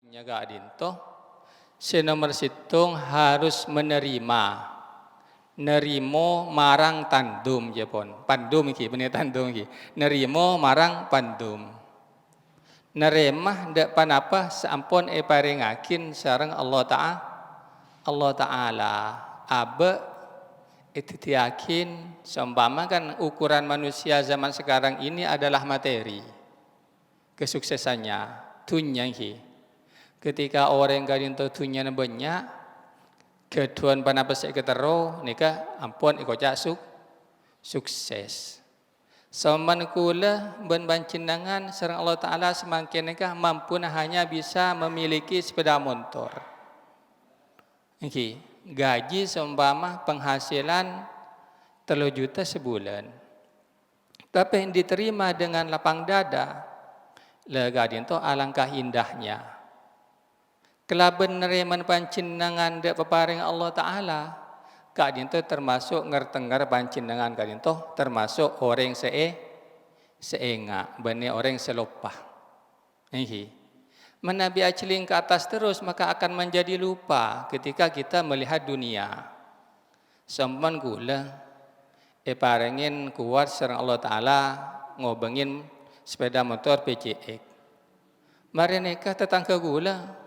Nyaga adinto, senomor situng harus nerimo marang tandum Jepon. Pandum iki, benih tandum iki. Nerimo marang pandum. Neremah ndak panapa seampun paringakin sareng Allah Ta'ala. Abe itu yakin seumpama kan ukuran manusia zaman sekarang ini adalah materi. Kesuksesannya dunia iki. Ketika orang kadin tu tunya banyak, ketuan panapa seketero nika ampun ikoca sukses. Saman kula ben bancinangan sareng Allah Taala semakin nika mampu hanya bisa memiliki sepeda motor. Iki gaji seumpama penghasilan 3 juta sebulan. Tapi yang diterima dengan lapang dada, gadin tu alangkah indahnya. Kelaben nereman pancinangan dek peparing Allah Ta'ala, kadin tu termasuk ngertenggar pancinangan kadin tu termasuk orang seenga, bani orang selopah. Ini menabi aceling ke atas terus maka akan menjadi lupa ketika kita melihat dunia. Sampan gula parengin kuat serang Allah Ta'ala ngobengin sepeda motor PCX. Mari nikah tetangga gula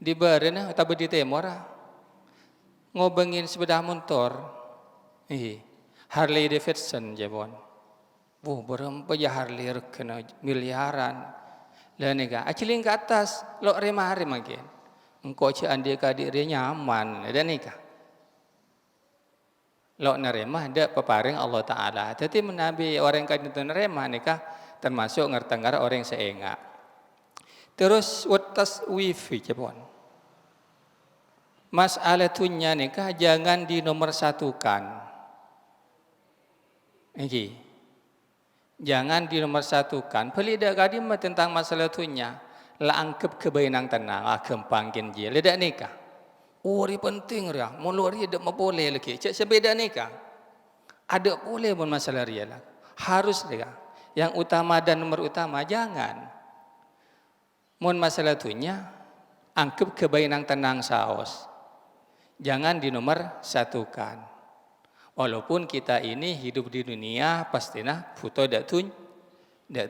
di barena atau di temora ngobengin sepeda motor Harley Davidson Jepon. Berapa ya Harley kena miliaran. Lah nika aciling ke atas lo remah makin. Engkau ci andi kadik dia nyaman dan nika. Lo neremah dak peparing Allah Taala. Jadi menabi orang kadik neremah nika termasuk ngertenggar orang seenga. Terus watas wifi Jepon. Masalah tunya nikah jangan dinomorsatukan. Iki. Jangan dinomorsatukan. Pelida gadim tentang masalah tunya. La angkep kebainang tenang. Kempangkin dia. Ledak nikah. Ori penting ria. Mulu ria dak boleh lagi. Cek sebeda nikah. Ada boleh pun masalah ria lah. Harus dia. Yang utama dan nomor utama jangan. Mun masalah tunya angkep kebainang tenang saos. Jangan dinomorsatukan. Walaupun kita ini hidup di dunia pastinya foto dak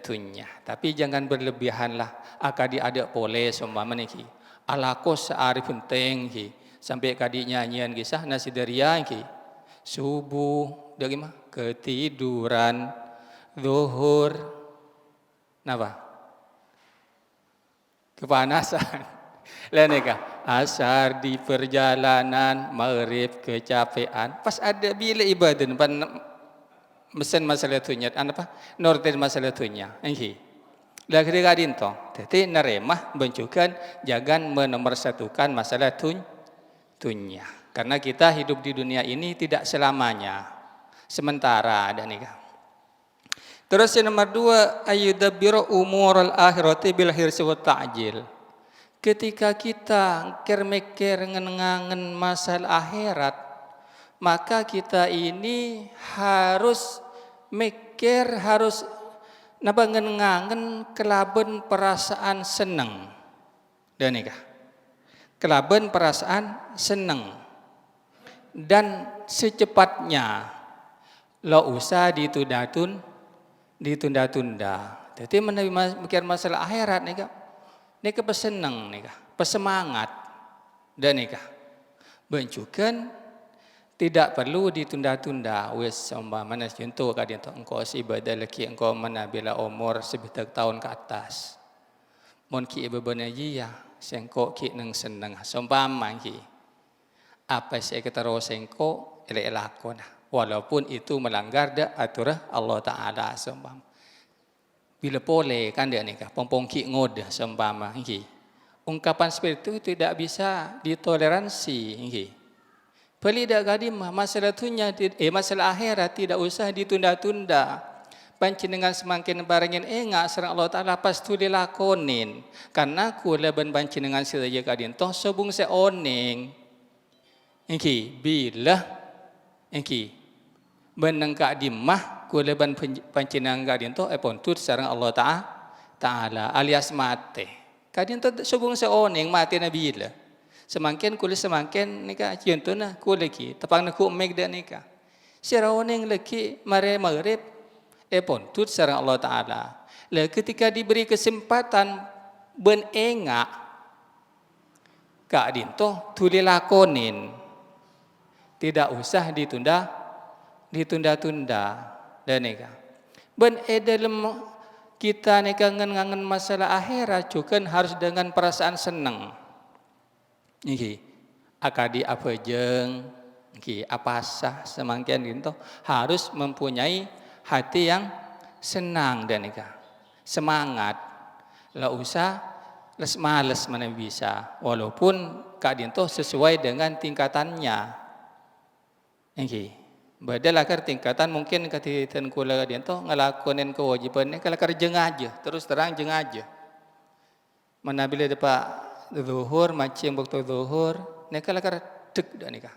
tunya. Tapi jangan berlebihanlah. Akadi ada boleh seumpama niki. Alakos seari penting ki. Sampai kadi nyanyian kisah nasi daria ki. Subuh dak gimana? Ketiduran zuhur. Napa? Kepanasan. Lainnya asar di perjalanan, maghrib kecapean. Pas ada bila ibadah mesin masalah tunya, apa? Norten masalah tunya. Ini. Lah ketika dinto, jadi neremah bencukan jangan menomorsatukan masalah tunya. Karena kita hidup di dunia ini tidak selamanya. Sementara ada nikah. Terus yang nomor 2, ayyudabbiru umurul akhirati bil hirsi wa ta'jil. Ketika kita mikir ngenangan masalah akhirat, maka kita ini harus mikir, harus ngenangan kelaben perasaan senang. Dan nikah. Kelaben perasaan senang. Dan secepatnya lo usah ditunda-tunda. Jadi mikir masalah akhirat nikah. Nika pesenang nika, pesemangat dan nika. Bencukan tidak perlu ditunda-tunda. Wes umpamanya contoh kadang tu engkau ibadah lagi engkau mana bila umur 10 tahun ke atas. Mon ki ibadah ya, sengko ki neng seneng. Umpama ki apa saya ketaro sengko elakon. Walaupun itu melanggar aturan Allah Taala seumpama. Bila boleh kan dia nikah, pompongki ngod seumpama iki. Ungkapan seperti itu tidak bisa ditoleransi iki. Pelida gadim masalah tunya masalah akhirat tidak usah ditunda-tunda. Pancinengan semakin barengin enggak sareng Allah Taala pasti dilakonin. Karena kula ben pancinengan sedaya kadin toh sobung seoning. Iki bila iki benengka dimah kuleban pancinang gadin to pontut sareng Allah Taala alias mate. Kadin to subung seoneng mati nabi lah. Semakin kulis semakin nika contohna kuleki tapang na ku meg da nika. Sira oneng leki mare maghrib pontut sareng Allah taala. Lah ketika diberi kesempatan ben enga kadin to tuli lakonin. Tidak usah ditunda-tunda dan nika. Ben dalam kita nika ngangen masalah akhirat juga harus dengan perasaan senang. Niki akadi apa jeng, niki apa sah semangkian gitu harus mempunyai hati yang senang dan nika semangat. Lah usah les males mana bisa walaupun kadinto sesuai dengan tingkatannya. Niki badal akar tingkatan mungkin katitan kula kadinto ngalakonin kewajibannya kalau kerja aja terus terang jeng aja. Mana bila dapat zuhur macam waktu zuhur nika lakar deg dak nika.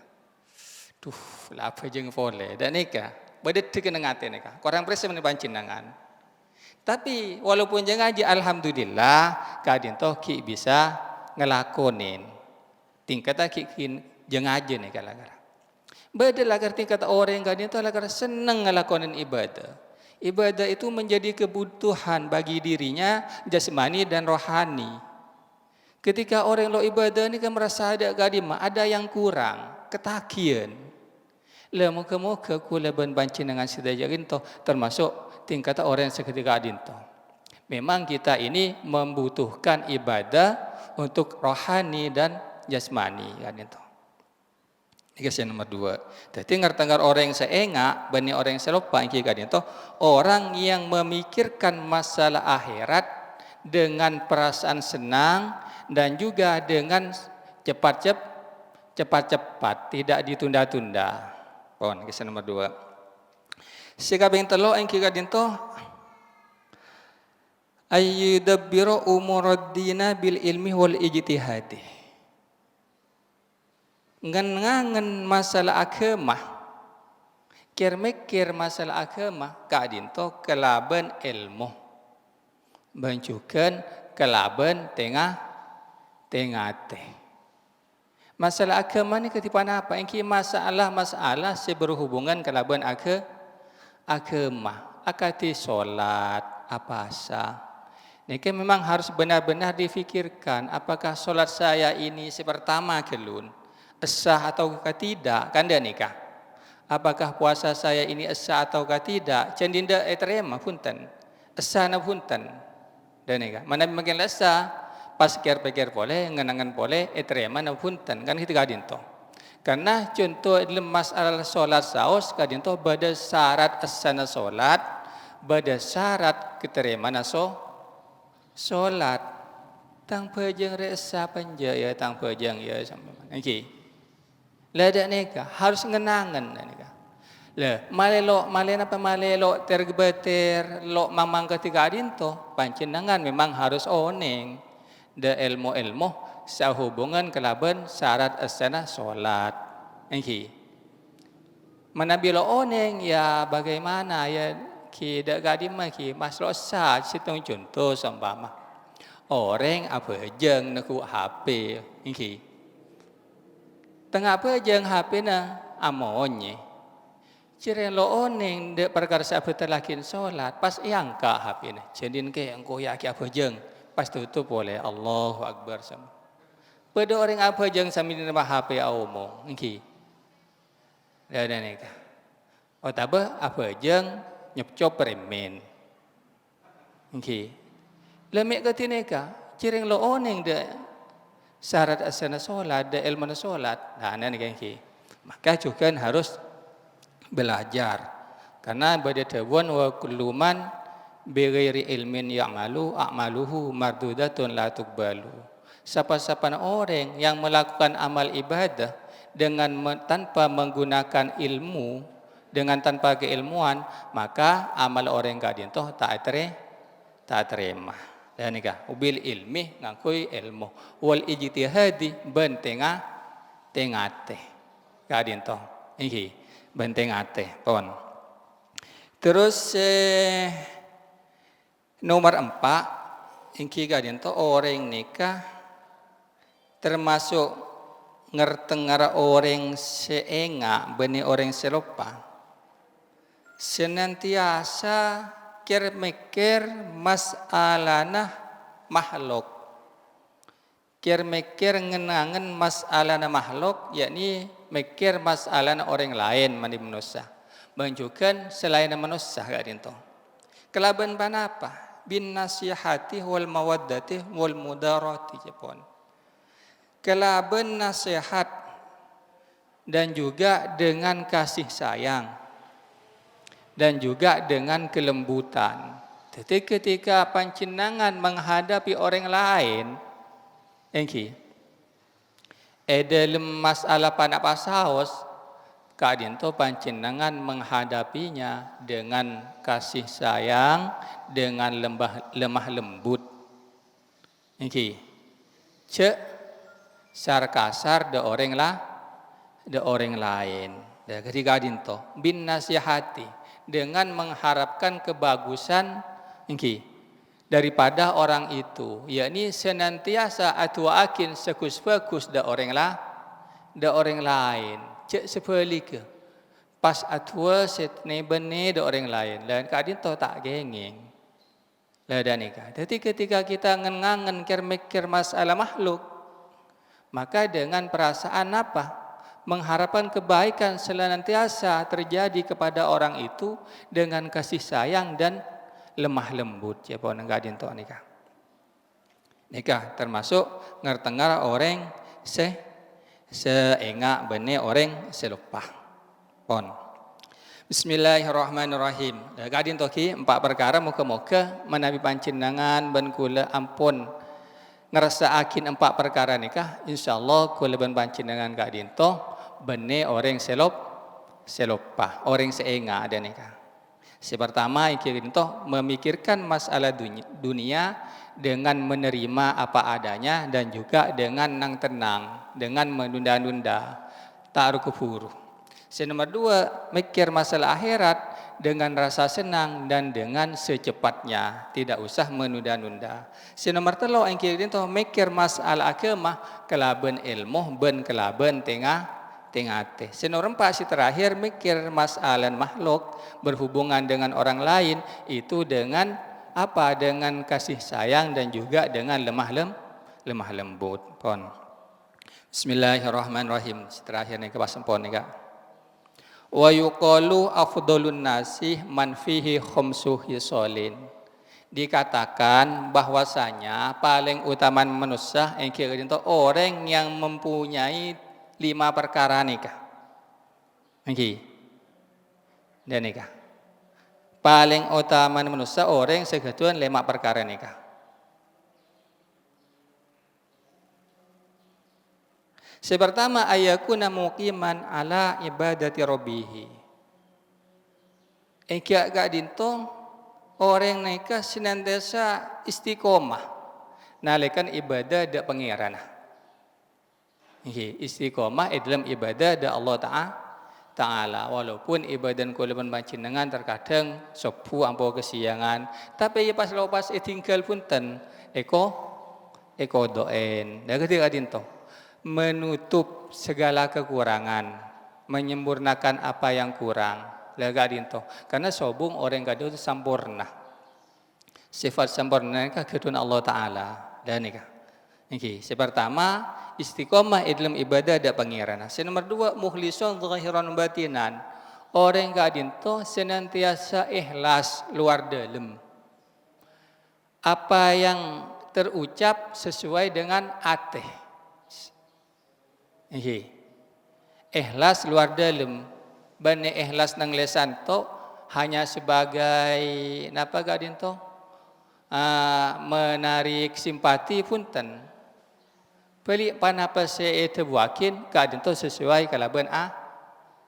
Duh, lah apa jeung pole dak nika. Badet deg nang ate nika. Korang prese men pancinangan. Tapi walaupun jeung aja alhamdulillah kadin toh ki bisa ngelakonin. Tingkat ki jeung aja nika lakar. Badal lakar tingkat orang kadin toh lakar seneng ngelakonin ibadah. Ibadah itu menjadi kebutuhan bagi dirinya jasmani dan rohani. Ketika orang lo ibadah ni kan merasa ada gadima, ada yang kurang, ketakian. Lah muka-muka kula ban bancin dengan sedaya ginto termasuk tingkatan orang yang seketika adinto. Memang kita ini membutuhkan ibadah untuk rohani dan jasmani gadinto. Ini yang nomor 2. Jadi ngertenggar orang yang seenga, bani orang yang selopa iki gadinto, orang yang memikirkan masalah akhirat dengan perasaan senang dan juga dengan cepat-cepat tidak ditunda-tunda. Pon kisah nomor 2. Sikabing telo ang kigadinto ayyudabbiru umuraddina bil ilmi wal ijtihadi. Ngan masalah agama. Mikir masalah agama kadinto kelaban ilmu. Bancukan kelaban tengah masalah agama ni ketipan apa? Engki masalah berhubungan kelaban agama. Akati solat apa sah. Niki memang harus benar-benar difikirkan apakah solat saya ini sepertama kelun sah atau tidak kan dia nikah. Apakah puasa saya ini sah atau tidak? Cendinda terima punten. Sah na punten. Dan nikah. Mana makin sah pas pikir boleh, ngenangan boleh, terima na punten kan kita kadinto. Karena contoh dalam masalah solat saos kadinto bada syarat asana solat, bada syarat keterima na solat. Tang pejeng resa panjaya tang pejeng ya sama. Okey. Lada neka harus ngenangan neka. Lah malelo tergebeter lo mamang ketika adinto pancenangan memang harus oneng. Da ilmu sehubungan kelaban syarat asana solat. Engki. Mana bila oneng ya bagaimana ya ki dak gadima ki maslo sah situng contoh sambama. Orang apa jeng naku HP engki. Tengah apa jeng HP na amonye. Cireng lo oneng de perkara sabetar lakin solat pas iangka HP na. Jendin ke engko ya ki apa jeng. Pas tutup boleh Allahu Akbar sama. Pada orang apa jeng sambil nama HP omong, engki. Dah nikah. Oh tabah apa jeng nyepcop remen. Engki. Lemek ke tineka, cireng lo oneng de syarat asana solat, de ilmu solat. Nah nikah engki. Maka juga harus belajar. Karena pada tawon wa kulluman bighairi ilmin a'maluhu mardudatun la tuqbalu. Siapa-siapa orang yang melakukan amal ibadah dengan tanpa menggunakan ilmu, dengan tanpa keilmuan, maka amal orang kadin toh tak terima. Dan nikah ubil ilmi ngakui ilmu wal ijtihadi bentengah tengate. Kadin toh iki bentengate pon. Terus nomor 4 ingki gadin to orang nikah termasuk ngertengara orang seenga beni orang selopa senantiasa mikir masalahna makhluk mikir ngenangan masalahna makhluk yakni mikir masalahna orang lain mandi manusia menunjukkan selain manusia gadin to kelaban panapa bin nasihati wal mawaddati wal mudarati Jepun kelaban nasihat dan juga dengan kasih sayang dan juga dengan kelembutan. Jadi ketika panjenengan menghadapi orang lain, engki, dalam masalah panapa saos, kadin to panjenengan menghadapinya dengan kasih sayang, dengan lemah lembut. Engki, cek secara kasar de orang lain. Dan ketika dinto bin nasihati dengan mengharapkan kebagusan daripada orang itu, yakni senantiasa atuakin sekus-bagus de orang lain. Cek sepelike pas atua setne bene de orang lain. Dan kadinto tak gengeng. Lah dan nikah. Jadi ketika kita ngangen mikir masalah makhluk, maka dengan perasaan apa? Mengharapkan kebaikan senantiasa terjadi kepada orang itu dengan kasih sayang dan lemah lembut. Ya pon gadin to nikah. Nikah termasuk ngertengar orang seenga bene orang selupa. Pon. Bismillahirrahmanirrahim. Gadin to ki 4 perkara muka-muka menabi panjenengan ben kula ampun ngerasa akin 4 perkara nikah insyaallah kula ben panjenengan gak dinto bene orang selopa orang seenga ada nikah. Pertama iki dinto memikirkan masalah dunia dengan menerima apa adanya dan juga dengan nang tenang, dengan menunda-nunda tak kufuru. Nomor 2 mikir masalah akhirat dengan rasa senang dan dengan secepatnya, tidak usah menunda-nunda. Nomor 3 yang kira itu mikir masalah agama kelaban ilmu ben kelaban tengah teh. Nomor 4 terakhir mikir masalah makhluk berhubungan dengan orang lain itu dengan apa? Dengan kasih sayang dan juga dengan lemah lembut. Pon. Bismillahirrahmanirrahim. Terakhir nih kepasampon nih Kak. Wa yuqalu afdhalun nasi man fihi khamsu hisalin. Dikatakan bahwasanya paling utama manusia yang kira itu orang yang mempunyai 5 perkara nikah. Nggih. Dan nikah. Paling utama manusia orang segetuan 5 perkara nikah. Pertama ayakuna muqiman ala ibadati rabbih. Engka gak dinto orang nikah senantiasa istiqomah nalekan ibadah da pangeran. Istiqomah dalam ibadah da Allah Ta'ala walaupun ibadah kulaban panjenengan terkadang sepu ampo kesiangan tapi pas lepas tinggal punten eko doen. Dan ketika dinto menutup segala kekurangan, menyempurnakan apa yang kurang. Lega dinto. Karena sobung orang kado itu sempurna. Sifat sempurna kedun Allah Ta'ala. Dan nikah. Niki, pertama istiqomah dalam ibadah ada pangeran. Nomor 2 mukhlisun zahiran batinan. Orang kado itu senantiasa ikhlas luar dalam. Apa yang terucap sesuai dengan ateh. Ikhlas luar dalam. Bane ikhlas nang lesan to hanya sebagai napa gadin to menarik simpati punten. Pelik panapa saya terbuakin gadin to sesuai kalaban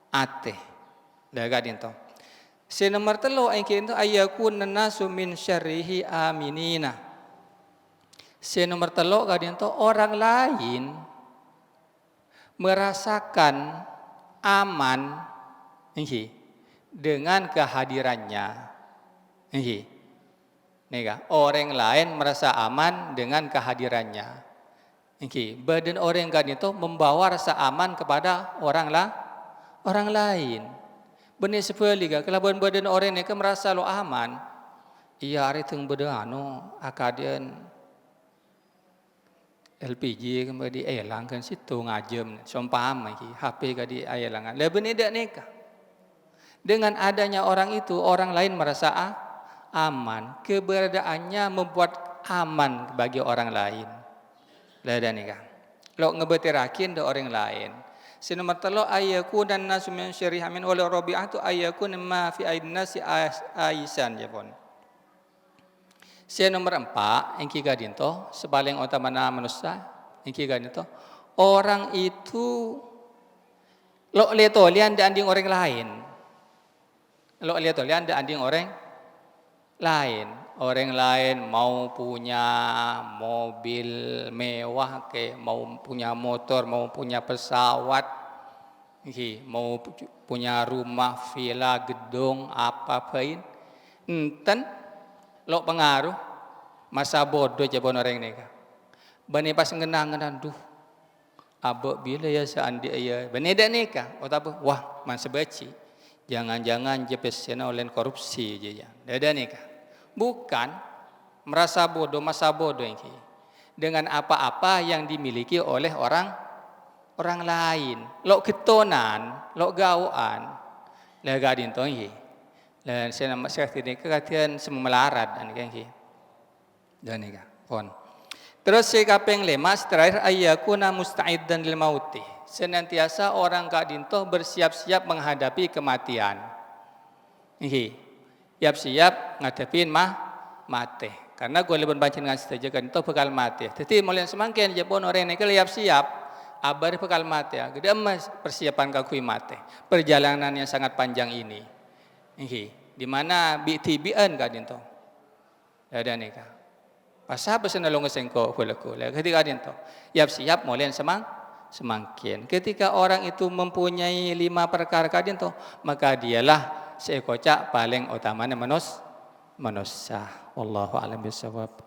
ateh. Dah gadin to. Nomor 3 yang kita ayakun nasu min syarrihi aminina. Nomor 3 gadin to orang lain merasakan aman dengan kehadirannya. Orang lain merasa aman dengan kehadirannya. Badan orang kan itu membawa rasa aman kepada orang lain. Benih sepeli kalau badan orang ini merasa lo aman, iya hari tung beda akadian LPG kembali elang kan situ ngajem sompam lagi HP kadi elangan. Lebih tidak nikah. Dengan adanya orang itu, orang lain merasa aman. Keberadaannya membuat aman bagi orang lain. Lada nikah. Lo ngebetirakin do orang lain. Sinomor telo ayakunan nasu min syarrihi min wal rabi'atu ayakun ma fi aidin nasi aisan japon. Nomor 4 yang kiga dinto sebaling utama manusia yang kiga dinto orang itu lo leto lian da anding orang lain. Lo lihat lihat ada anding orang lain mau punya mobil mewah mau punya motor, mau punya pesawat, mau punya rumah, villa, gedung, apa-apain. Enten lo pengaruh masa bodoh jabon orang ini. Bani pas ngenang-ngenang duh. Abok bila ya seandi ya. Bani dak nikah. Apa? Wah, man sebaci. Jangan-jangan jepesena oleh korupsi je ya. Dak nikah. Bukan merasa bodoh masa bodoh ini dengan apa-apa yang dimiliki oleh orang lain. Lo ketonan, lo gauan. Lega dintongi. Dan saya nama saya tidak kekatian semua melarat dan kengki. Dan nikah. Pon. Terus kaping 5 terakhir ayyakuna musta'iddan lil mauti. Senantiasa orang kak dintoh bersiap-siap menghadapi kematian. Siap-siap ngadepin mati. Karena gue lebih baca dengan setuju kan itu bakal mati. Jadi mulai semakin jepun orang ini siap-siap abar bakal mati. Gede emas persiapan kakui mati. Perjalanan yang sangat panjang ini. Di mana BTBN kan itu. Ada nikah. Pasal pesan nolong sengko kulaku. Ketika itu siap-siap mulai semakin. Ketika orang itu mempunyai 5 perkara kan itu, maka dialah seekocak paling utamanya manusia. Wallahu a'lam bishawab.